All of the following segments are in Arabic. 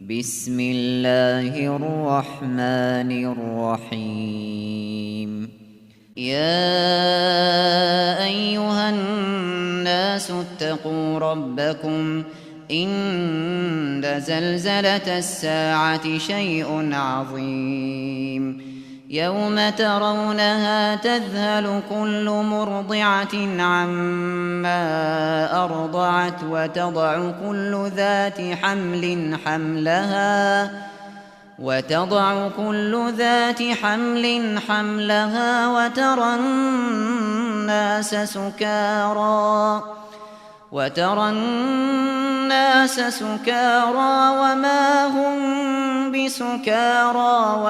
بسم الله الرحمن الرحيم. يا أيها الناس اتقوا ربكم إن زلزلة الساعة شيء عظيم. يوم ترونها تذهل كل مرضعة عما أرضعت وتضع كل ذات حمل حملها وترى الناس سكارى وما هم بسكارى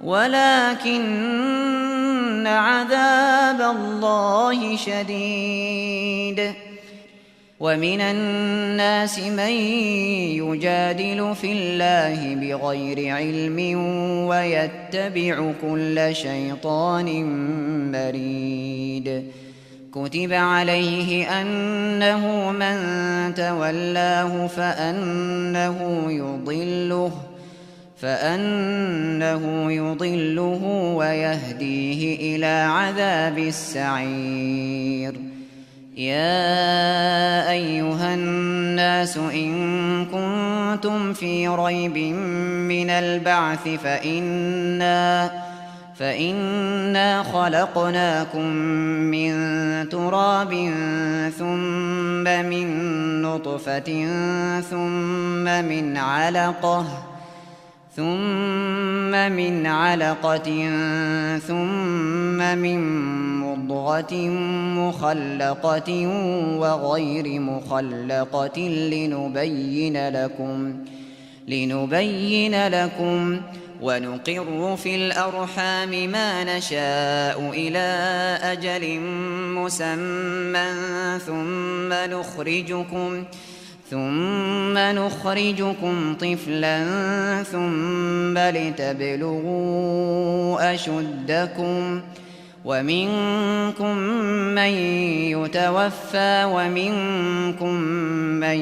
ولكن عذاب الله شديد. ومن الناس من يجادل في الله بغير علم ويتبع كل شيطان مريد. كتب عليه أنه من تولاه فأنه يضله ويهديه إلى عذاب السعير. يا أيها الناس إن كنتم في ريب من البعث فإنا خلقناكم من تراب ثم من نطفة ثم من علقة ثم من مضغة مخلقة وغير مخلقة لنبين لكم ونقر في الأرحام ما نشاء إلى أجل مسمى ثم نخرجكم طفلا ثم لتبلغوا أشدكم ومنكم من يتوفى ومنكم من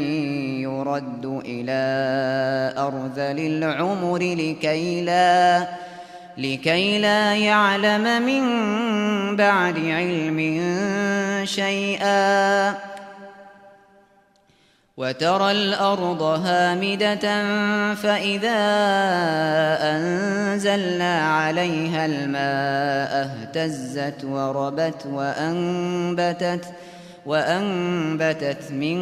يرد إلى أرذل العمر لكي لا يعلم من بعد علم شيئا. وترى الأرض هامدة فإذا أنزلنا عليها الماء اهتزت وربت وأنبتت من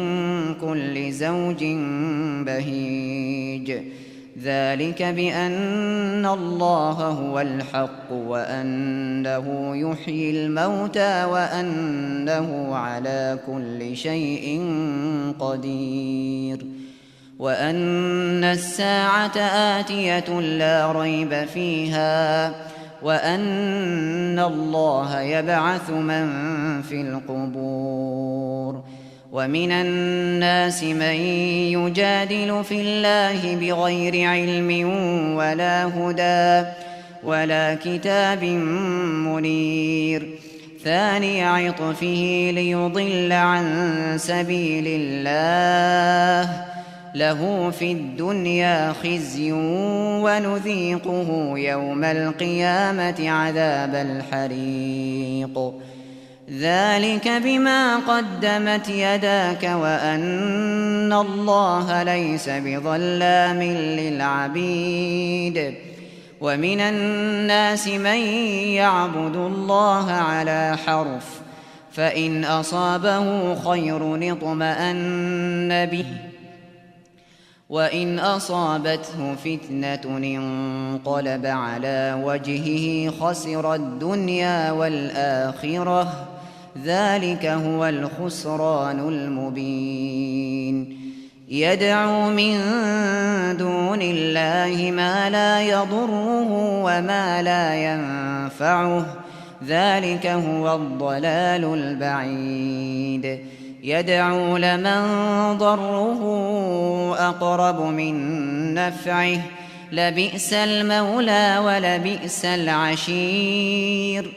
كل زوج بهيج. ذلك بأن الله هو الحق وأنه يحيي الموتى وأنه على كل شيء قدير. وأن الساعة آتية لا ريب فيها وأن الله يبعث من في القبور. ومن الناس من يجادل في الله بغير علم ولا هدى ولا كتاب منير. ثاني عطفه ليضل عن سبيل الله له في الدنيا خزي ونذيقه يوم القيامة عذاب الحريق. ذلك بما قدمت يداك وأن الله ليس بظلام للعبيد. ومن الناس من يعبد الله على حرف فإن أصابه خير اطمأن به وإن أصابته فتنة انقلب على وجهه خسر الدنيا والآخرة. ذلك هو الخسران المبين. يدعو من دون الله ما لا يضره وما لا ينفعه. ذلك هو الضلال البعيد. يدعو لمن ضره أقرب من نفعه لبئس المولى ولبئس العشير.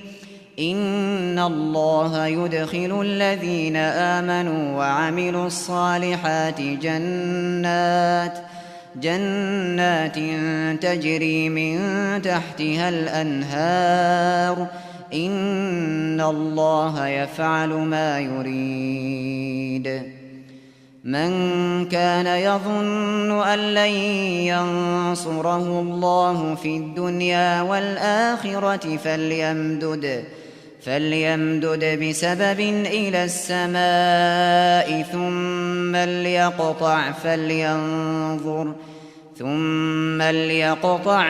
إن الله يدخل الذين آمنوا وعملوا الصالحات جنات تجري من تحتها الأنهار إن الله يفعل ما يريد. من كان يظن أن لن ينصره الله في الدنيا والآخرة فليمدد بسبب إلى السماء ثم ليقطع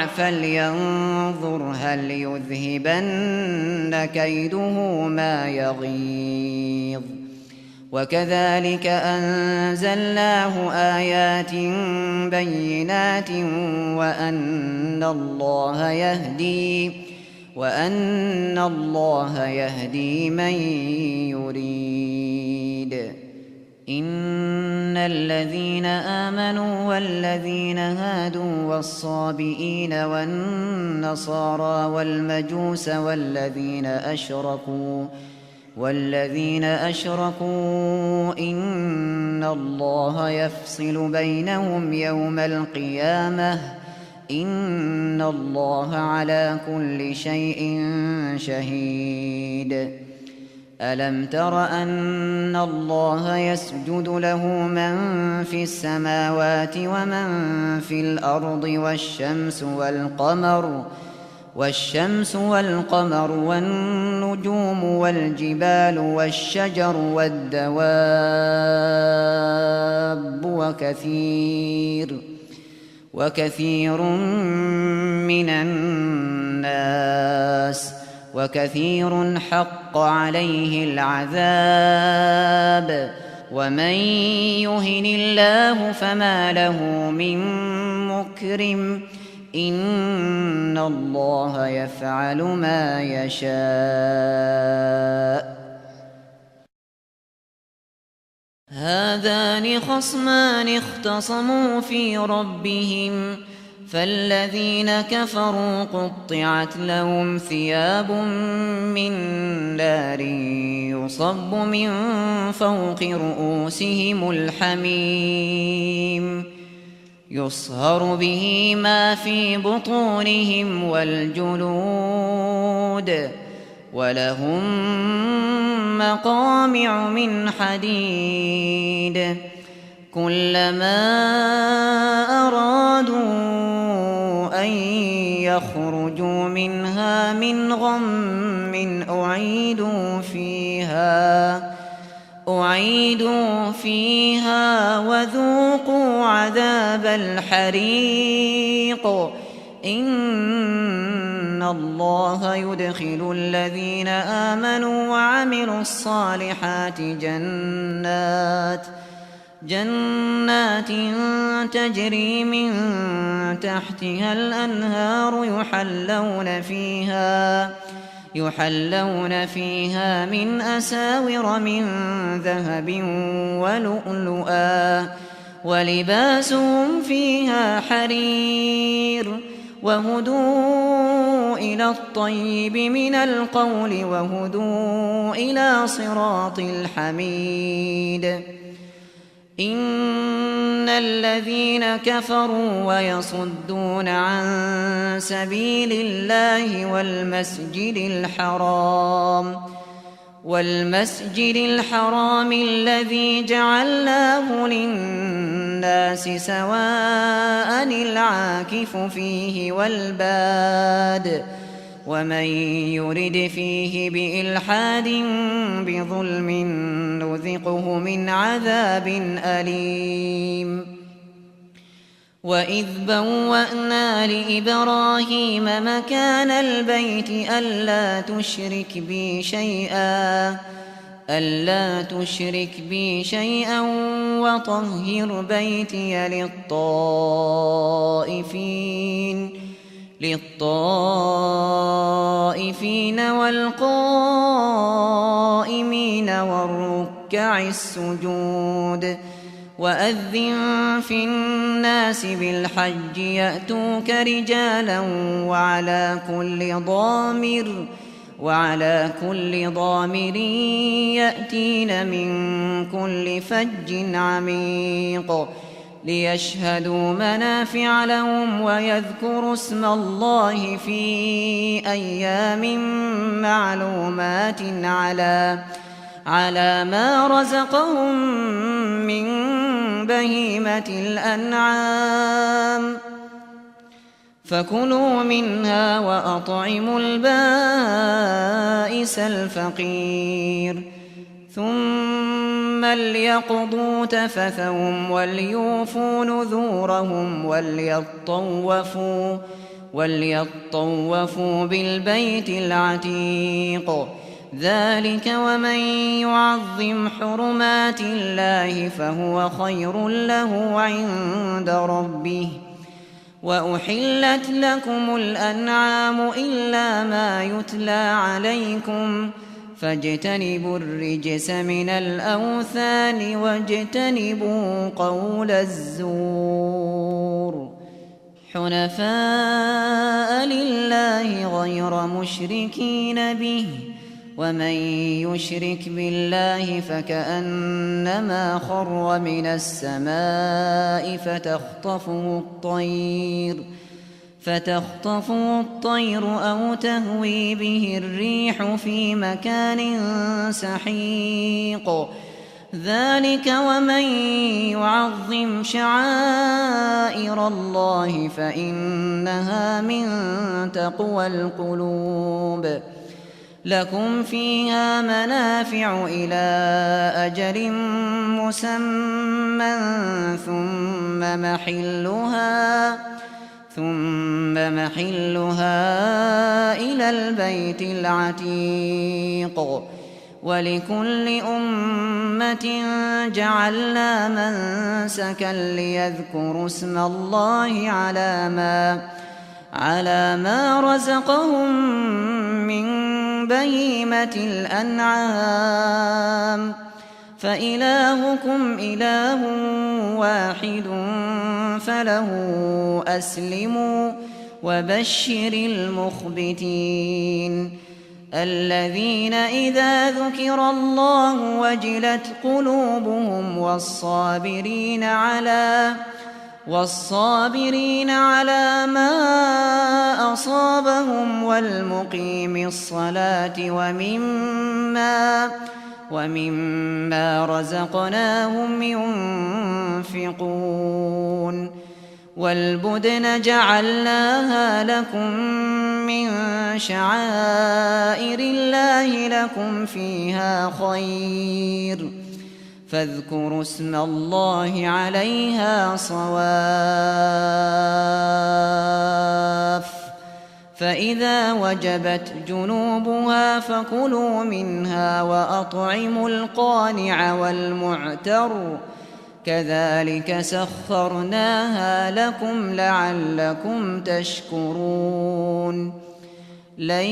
فلينظر هل يذهبن كيده ما يغيظ. وكذلك أنزلناه آيات بينات وأن الله يهدي من يريد. إن الذين آمنوا والذين هادوا والصابئين والنصارى والمجوس والذين أشركوا إن الله يفصل بينهم يوم القيامة إن الله على كل شيء شهيد. ألم تر أن الله يسجد له من في السماوات ومن في الأرض والشمس والقمر والنجوم والجبال والشجر والدواب وكثير من الناس وكثير حق عليه العذاب ومن يهن الله فما له من مكرم إن الله يفعل ما يشاء. هذان خصمان اختصموا في ربهم فالذين كفروا قطعت لهم ثياب من نار يصب من فوق رؤوسهم الحميم يصهر به ما في بطونهم والجلود ولهم مقامع من حديد كلما أرادوا أن يخرجوا منها من غم أعيدوا فيها وذوقوا عذاب الحريق إن الله يدخل الذين آمنوا وعملوا الصالحات جنات تجري من تحتها الأنهار يحلون فيها من أساور من ذهب ولؤلؤا ولباسهم فيها حرير وهدوا إلى الطيب من القول وهدوا إلى صراط الحميد. إن الذين كفروا ويصدون عن سبيل الله والمسجد الحرام الذي جعلناه للناس سواء العاكف فيه والباد ومن يرد فيه بإلحاد بظلم نذقه من عذاب أليم. وإذ بوأنا لإبراهيم مكان البيت ألا تشرك بي شيئا وطهر بيتي للطائفين والقائمين والركع السجود. وأذن في الناس بالحج يأتوك رجالا وعلى كل ضامر يأتين من كل فج عميق ليشهدوا منافع لهم ويذكروا اسم الله في أيام معلومات على ما رزقهم من بهيمة الأنعام فكلوا منها وأطعموا البائس الفقير ثم ليقضوا تفثهم وليوفوا نذورهم وليطوفوا بالبيت العتيق ذلك ومن يعظم حرمات الله فهو خير له عند ربه وأحلت لكم الأنعام إلا ما يتلى عليكم فاجتنبوا الرجس من الأوثان واجتنبوا قول الزور حنفاء لله غير مشركين به ومن يشرك بالله فكأنما خر من السماء فتخطفه الطير أو تهوي به الريح في مكان سحيق ذلك ومن يعظم شعائر الله فإنها من تقوى القلوب لكم فيها منافع إلى أجل مسمى ثم محلها إلى البيت العتيق ولكل أمة جعلنا منسكا ليذكروا اسم الله على ما رزقهم من بهيمة الأنعام فإلهكم إله واحد فله أسلموا وبشر المخبتين الذين إذا ذكر الله وجلت قلوبهم والصابرين على ما أصابهم والمقيم الصلاة ومما رزقناهم ينفقون والبدن جعلناها لكم من شعائر الله لكم فيها خير فاذكروا اسم الله عليها صواف فإذا وجبت جنوبها فكلوا منها وأطعموا القانع والمعتر كذلك سخرناها لكم لعلكم تشكرون لن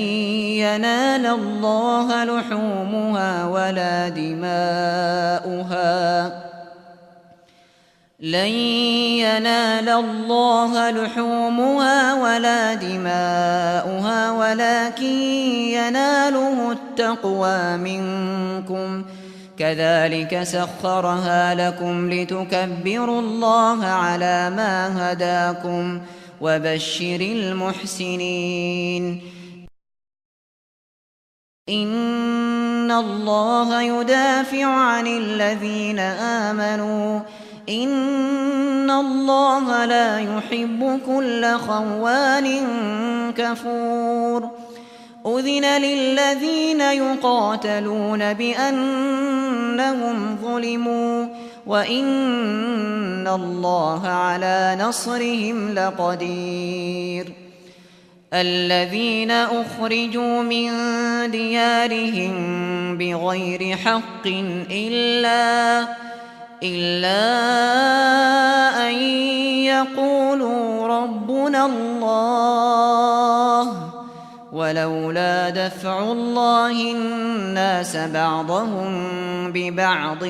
ينال الله لحومها ولا دماؤها ولكن يناله التقوى منكم كذلك سخرها لكم لتكبروا الله على ما هداكم وبشر المحسنين إن الله يدافع عن الذين آمنوا إن الله لا يحب كل خوان كفور أذن للذين يقاتلون بأنهم ظلموا وإن الله على نصرهم لقدير الذين أخرجوا من ديارهم بغير حق إلا أن يقولوا ربنا الله ولولا دفع الله الناس بعضهم ببعض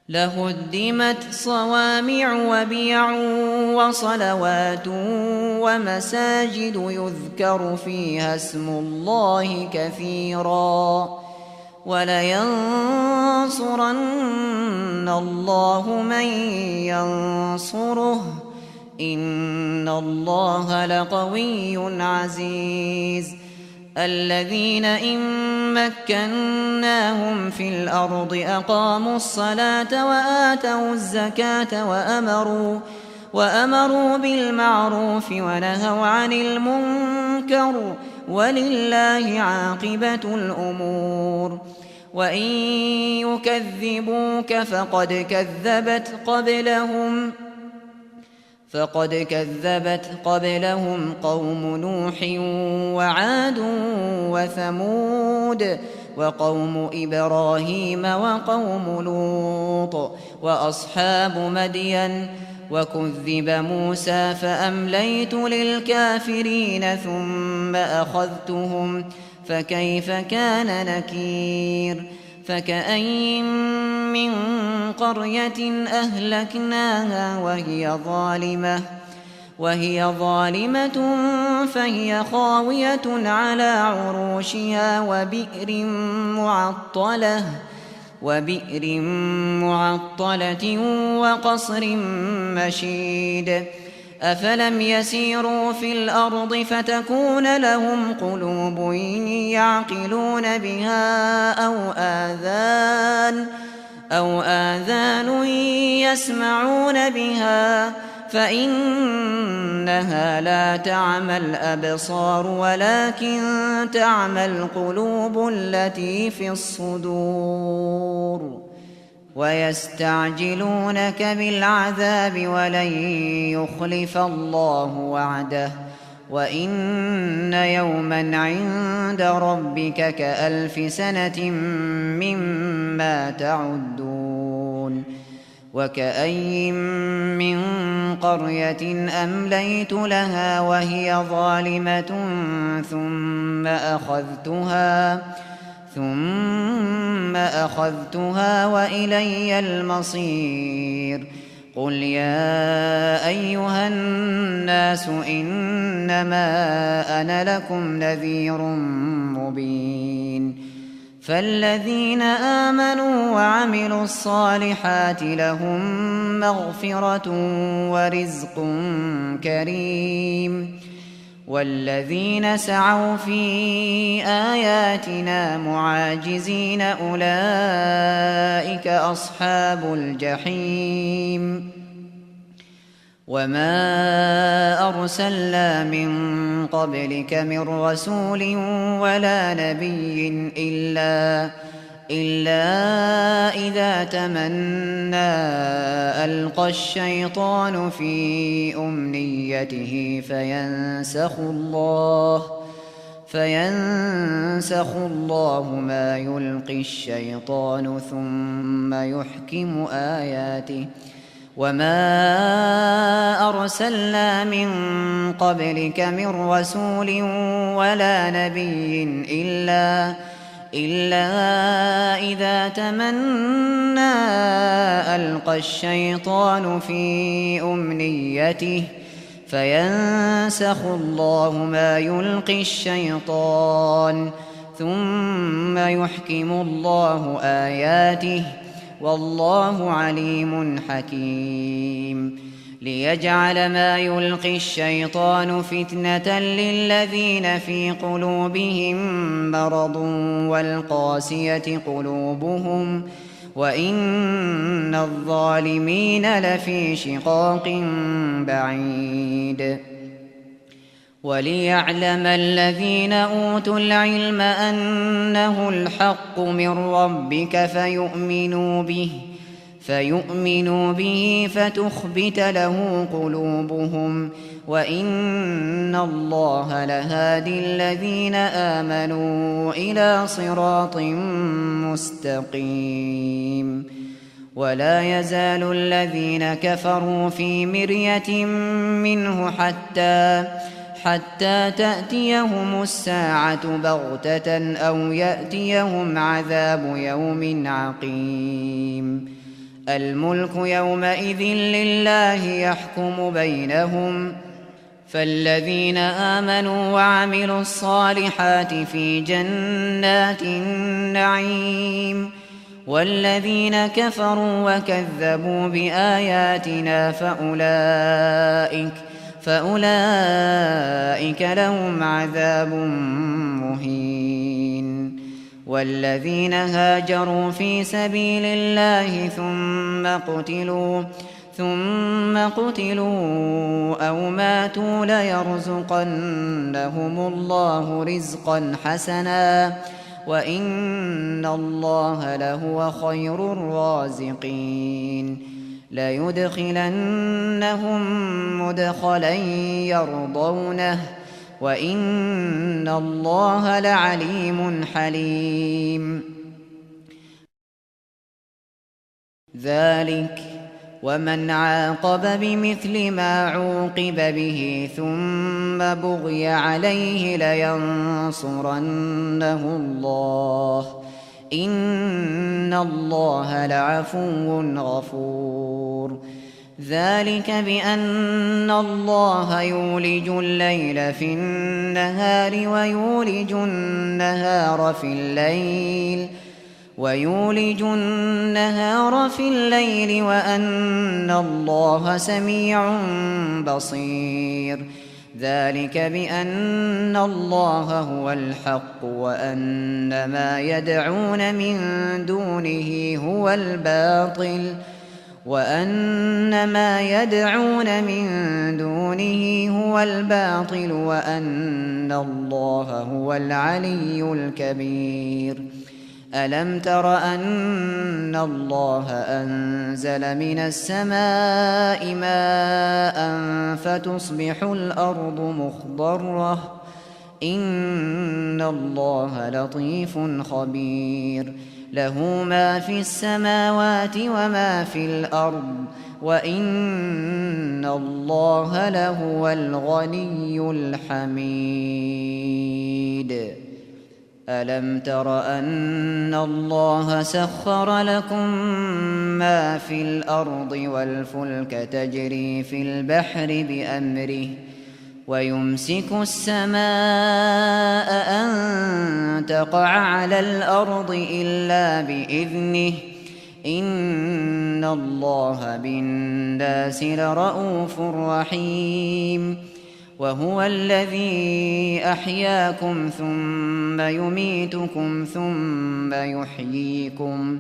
لهدمت صوامع وبيع وصلوات ومساجد يذكر فيها اسم الله كثيرا ولينصرن الله من ينصره إن الله لقوي عزيز الذين إن مكناهم في الأرض أقاموا الصلاة وآتوا الزكاة وأمروا بالمعروف ونهوا عن المنكر ولله عاقبة الأمور وإن يكذبوك فقد كذبت قبلهم قوم نوح وعاد وثمود وقوم إبراهيم وقوم لوط وأصحاب مدين وكذب موسى فأمليت للكافرين ثم أخذتهم فكيف كان نكير فكأين من قرية أهلكناها وهي ظالمة فهي خاوية على عروشها وبئر معطلة وقصر مشيد أفلم يسيروا في الأرض فتكون لهم قلوب يعقلون بها أو آذان يسمعون بها فإنها لا تعمى الأبصار ولكن تعمى القلوب التي في الصدور ويستعجلونك بالعذاب ولن يخلف الله وعده وإن يوما عند ربك كألف سنة مما تعدون وكأين من قرية أمليت لها وهي ظالمة ثم أخذتها وإلي المصير قل يا أيها الناس إنما أنا لكم نذير مبين فالذين آمنوا وعملوا الصالحات لهم مغفرة ورزق كريم والذين سعوا في آياتنا معاجزين أولئك أصحاب الجحيم وما أرسلنا من قبلك من رسول ولا نبي إلا إذا تمنى ألقى الشيطان في أمنيته فينسخ الله ما يلقي الشيطان ثم يحكم آياته وما أرسلنا من قبلك من رسول ولا نبي إلا إذا تمنى ألقى الشيطان في أمنيته فينسخ الله ما يلقي الشيطان ثم يحكم الله آياته والله عليم حكيم ليجعل ما يلقي الشيطان فتنة للذين في قلوبهم مرض والقاسية قلوبهم وإن الظالمين لفي شقاق بعيد وليعلم الذين أوتوا العلم أنه الحق من ربك فيؤمنوا به فتخبت له قلوبهم وإن الله لهادي الذين آمنوا إلى صراط مستقيم ولا يزال الذين كفروا في مرية منه حتى تأتيهم الساعة بغتة أو يأتيهم عذاب يوم عقيم الملك يومئذ لله يحكم بينهم فالذين آمنوا وعملوا الصالحات في جنات النعيم والذين كفروا وكذبوا بآياتنا فأولئك لهم عذاب مهين والذين هاجروا في سبيل الله ثم قتلوا أو ماتوا ليرزقنهم الله رزقا حسنا وإن الله لهو خير الرازقين ليدخلنهم مدخلا يرضونه وإن الله لعليم حليم ذلك ومن عاقب بمثل ما عوقب به ثم بغي عليه لينصرنه الله إن الله لعفو غفور ذلك بأن الله يولج الليل في النهار ويولج النهار في الليل وأن الله سميع بصير ذلك بأن الله هو الحق وأن ما يدعون من دونه هو الباطل وأن الله هو العلي الكبير ألم تر أن الله أنزل من السماء ماء فتصبح الأرض مخضرة إن الله لطيف خبير له ما في السماوات وما في الأرض وإن الله لهو الغني الحميد ألم تر أن الله سخر لكم ما في الأرض والفلك تجري في البحر بأمره ويمسك السماء أن تقع على الأرض إلا بإذنه إن الله بالناس لرءوف رحيم وهو الذي أحياكم ثم يميتكم ثم يحييكم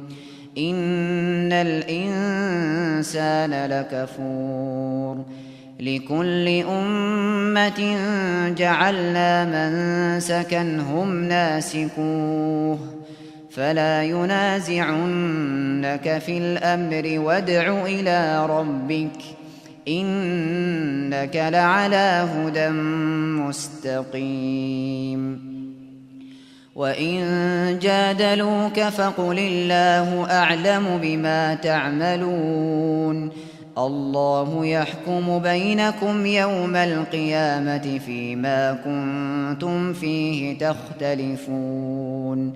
إن الإنسان لكفور لكل أمة جعلنا منسكا هم ناسكوه فلا ينازعنك في الأمر وادع إلى ربك إنك لعلى هدى مستقيم وإن جادلوك فقل الله أعلم بما تعملون الله يحكم بينكم يوم القيامة فيما كنتم فيه تختلفون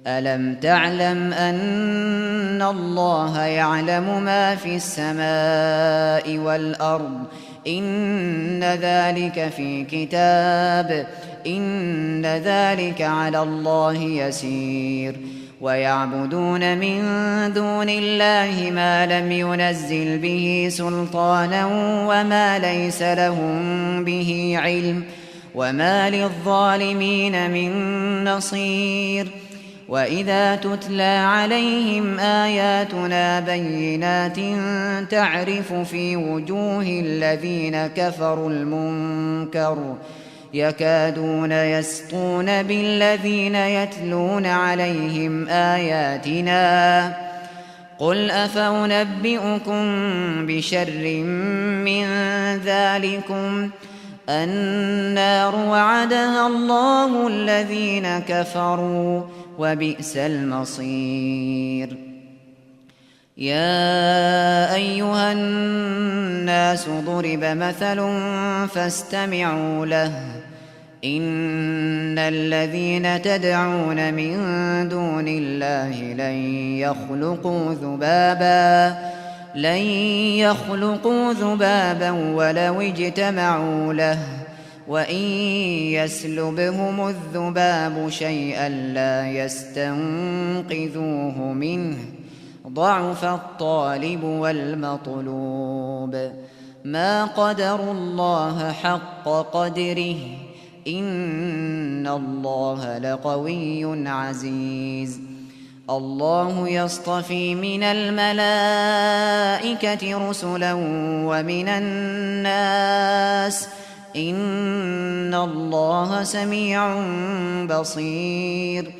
ألم تعلم أن الله يعلم ما في السماء والأرض إن ذلك في كتاب إن ذلك على الله يسير ويعبدون من دون الله ما لم ينزل به سلطانا وما ليس لهم به علم وما للظالمين من نصير وإذا تتلى عليهم آياتنا بينات تعرف في وجوه الذين كفروا المنكر يكادون يسطون بالذين يتلون عليهم آياتنا قل أفأنبئكم بشر من ذلكم النار وعدها الله الذين كفروا وبئس المصير يا أيها الناس ضرب مثل فاستمعوا له إن الذين تدعون من دون الله لن يخلقوا ذبابا ولو اجتمعوا له وإن يسلبهم الذباب شيئا لا يستنقذوه منه ضعف الطالب والمطلوب ما قدروا الله حق قدره إن الله لقوي عزيز الله يصطفي من الملائكة رسلا ومن الناس إن الله سميع بصير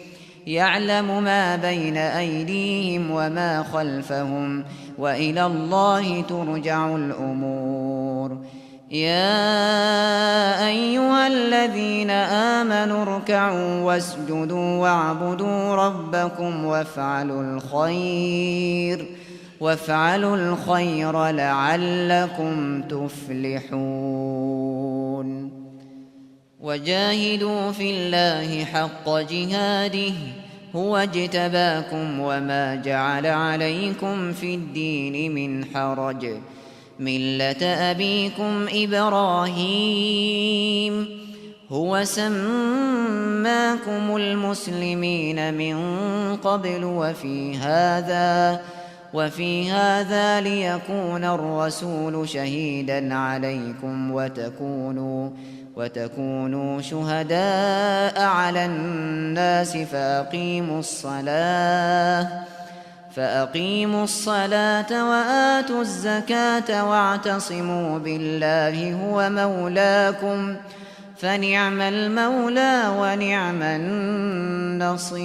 يعلم ما بين أيديهم وما خلفهم وإلى الله ترجع الأمور يا أيها الذين آمنوا اركعوا واسجدوا واعبدوا ربكم وافعلوا الخير لعلكم تفلحون وجاهدوا في الله حق جهاده هو اجتباكم وما جعل عليكم في الدين من حرج ملة أبيكم إبراهيم هو سماكم المسلمين من قبل وفي هذا ليكون الرسول شهيدا عليكم وتكونوا شهداء على الناس فأقيموا الصلاة وآتوا الزكاة واعتصموا بالله هو مولاكم فنعم المولى ونعم النصير